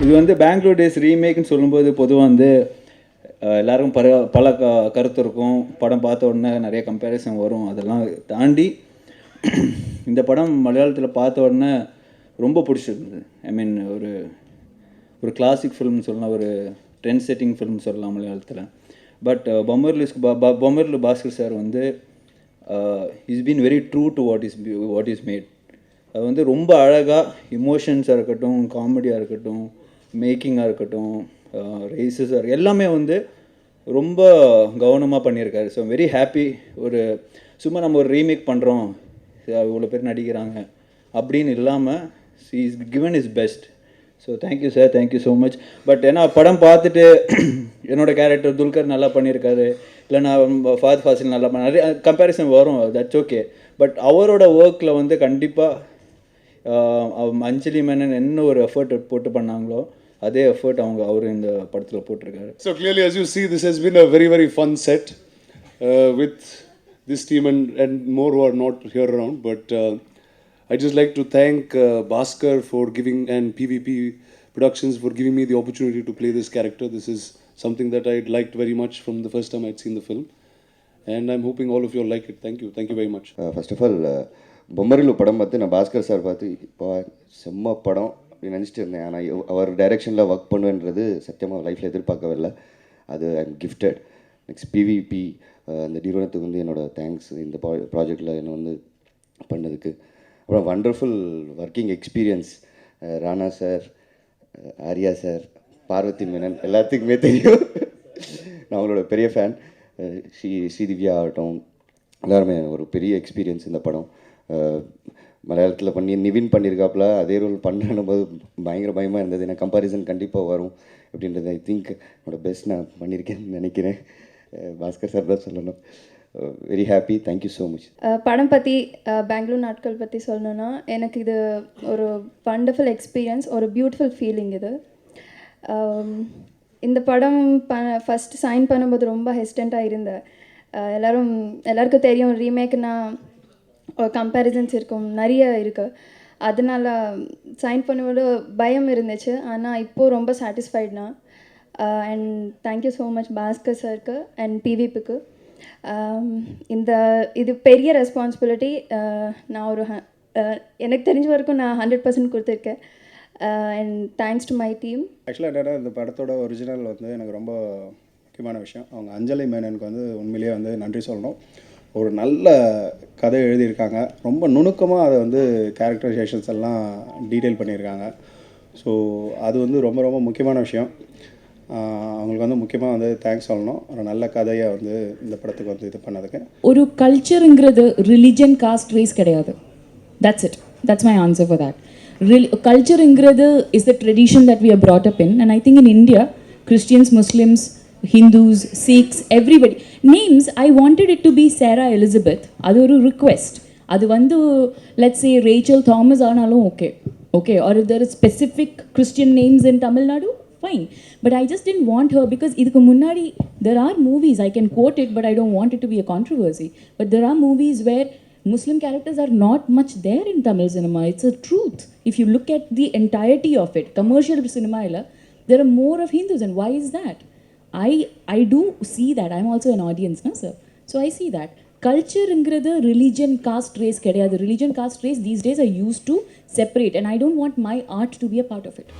இது வந்து பெங்களூர் டேஸ் ரீமேக்னு சொல்லும்போது பொதுவாக வந்து எல்லாருக்கும் பல கருத்து இருக்கும். படம் பார்த்த உடனே நிறைய கம்பேரிசன் வரும். அதெல்லாம் தாண்டி இந்த படம் மலையாளத்தில் பார்த்த உடனே ரொம்ப பிடிச்சிருந்தது. ஐ மீன் ஒரு கிளாசிக் ஃபிலிம் சொல்லலாம், ஒரு ட்ரெண்ட் செட்டிங் ஃபிலிம் சொல்லலாம் மலையாளத்தில். பட் பொம்மர்லு பாஸ்கர் சார் வந்து is been very true to what is made. அது வந்து ரொம்ப அழகாக இமோஷன்ஸாக இருக்கட்டும், காமெடியாக இருக்கட்டும், மேக்கிங்காக இருக்கட்டும், ரேசஸாக எல்லாமே வந்து ரொம்ப கவனமாக பண்ணியிருக்காரு. So very happy. சும்மா நம்ம ஒரு ரீமேக் பண்ணுறோம், இவ்வளோ பேர் நடிக்கிறாங்க அப்படின்னு இல்லாமல் is given is best. So thank you sir, thank you so much. But ஏன்னா படம் பார்த்துட்டு என்னோடய கேரக்டர் துல்கர் நல்லா பண்ணியிருக்காரு, இல்லை நான் ஃபாத் ஃபாசில் நல்லா நிறைய கம்பேரிசன் வரும், தட்ஸ் ஓகே. பட் அவரோட ஒர்க்கில் வந்து கண்டிப்பாக அஞ்சலி மேனன் என்ன ஒரு எஃபர்ட் போட்டு பண்ணாங்களோ அதே எஃபர்ட் அவர் இந்த படத்தில் போட்டிருக்காரு. So clearly, as you see, this has been a very, very fun set with this team and more who are not here around. But I just like to thank Bhaskar for giving, and PVP Productions for giving me the opportunity to play this character. This is something that I liked very much from the first time I'd seen the film. And I'm hoping all of you like it. Thank you. Thank you very much. First of all, பொம்மரிலு படம் பார்த்து நான் Bhaskar sir பார்த்து இப்போ செம்ம படம் அப்படின்னு நினச்சிட்டு இருந்தேன். ஆனால் அவர் டைரெக்ஷனில் ஒர்க் பண்ணுவேன்றது சத்தியமாக லைஃப்பில் எதிர்பார்க்கவே. அது ஐம் கிஃப்டட். நெக்ஸ்ட் பிவிபி அந்த நிறுவனத்துக்கு வந்து என்னோடய தேங்க்ஸ் இந்த ப்ராஜெக்டில் என்னை வந்து பண்ணதுக்கு. அப்புறம் wonderful working experience. Rana sir, Arya sir, Parvathy Menon எல்லாத்துக்குமே தெரியும். நான் அவங்களோட பெரிய ஃபேன். ஸ்ரீதிவ்யா ஆகட்டும், எல்லாருமே ஒரு பெரிய எக்ஸ்பீரியன்ஸ் இந்த படம். மலையாளத்தில் நிவின் பண்ணியிருக்காப்புல அதே ரோல் பண்ணுறேன் போது பயங்கரமாக இருந்தது. எனக்கு கம்பாரிசன் கண்டிப்பாக வரும் அப்படின்றது. ஐ திங்க் என்னோட பெஸ்ட் நான் பண்ணியிருக்கேன்னு நினைக்கிறேன். பாஸ்கர் சார் தான் சொல்லணும். Very happy. Thank you so much. படம் பற்றி, பெங்களூர் நாட்கள் பற்றி சொல்லணுன்னா, எனக்கு இது ஒரு வண்டர்ஃபுல் எக்ஸ்பீரியன்ஸ், ஒரு பியூட்டிஃபுல் ஃபீலிங் இது. இந்த படம் ஃபஸ்ட்டு சைன் பண்ணும்போது ரொம்ப ஹெசிடண்ட்டாக இருந்தேன். எல்லாருக்கும் தெரியும் ரீமேக்னா கம்பேரிசன்ஸ் இருக்கும், நிறைய இருக்குது. அதனால் சைன் பண்ணும்போது பயம் இருந்துச்சு. ஆனால் இப்போது ரொம்ப சாட்டிஸ்ஃபைட்னா. And thank you so much Bhaskar சாருக்கு அண்ட் பிவிபிக்கு. இது பெரிய ரெஸ்பான்சிபிலிட்டி. நான் எனக்கு தெரிஞ்ச வரைக்கும் நான் 100% கொடுத்துருக்கேன். And thanks to my team. ஆக்சுவலாக என்னென்னா, இந்த படத்தோட ஒரிஜினல் வந்து எனக்கு ரொம்ப முக்கியமான விஷயம். அவங்க அஞ்சலி மேனனுக்கு வந்து உண்மையிலேயே வந்து நன்றி சொல்லணும். ஒரு நல்ல கதை எழுதியிருக்காங்க. ரொம்ப நுணுக்கமாக அதை வந்து கேரக்டரைசேஷன்ஸ் எல்லாம் டீட்டெயில் பண்ணியிருக்காங்க. ஸோ அது வந்து ரொம்ப ரொம்ப முக்கியமான விஷயம். அவங்களுக்கு வந்து முக்கியமாக வந்து தேங்க்ஸ் சொல்லணும். ஒரு நல்ல கதையை வந்து இந்த படத்துக்கு வந்து இது பண்ணதுக்கு. ஒரு கல்ச்சருங்கிறது ரிலிஜன், காஸ்ட், ரேஸ் கிடையாது. That's it. That's my answer for that. கல்ச்சருங்கிறது is the tradition that we are brought up in, and I think in India, Christians, Muslims, Hindus, Sikhs, everybody. Names, I wanted it to be Sarah Elizabeth. அது ஒரு request. அது வந்து let's say Rachel Thomas ஆனாலும் okay, or if there is specific Christian names in Tamil Nadu, fine. But I just didn't want her because இதுக்கு முன்னாடி there are movies, I can quote it, but I don't want it to be a controversy. But there are movies where Muslim characters are not much there in Tamil cinema. It's a truth. If you look at the entirety of it, commercial cinema ila, there are more of Hindus, and why is that? I do see that. I'm also an audience, na sir. So I see that. Culture ingradhu religion, caste, race kediyadu. Religion, caste, race these days are used to separate, and I don't want my art to be a part of it.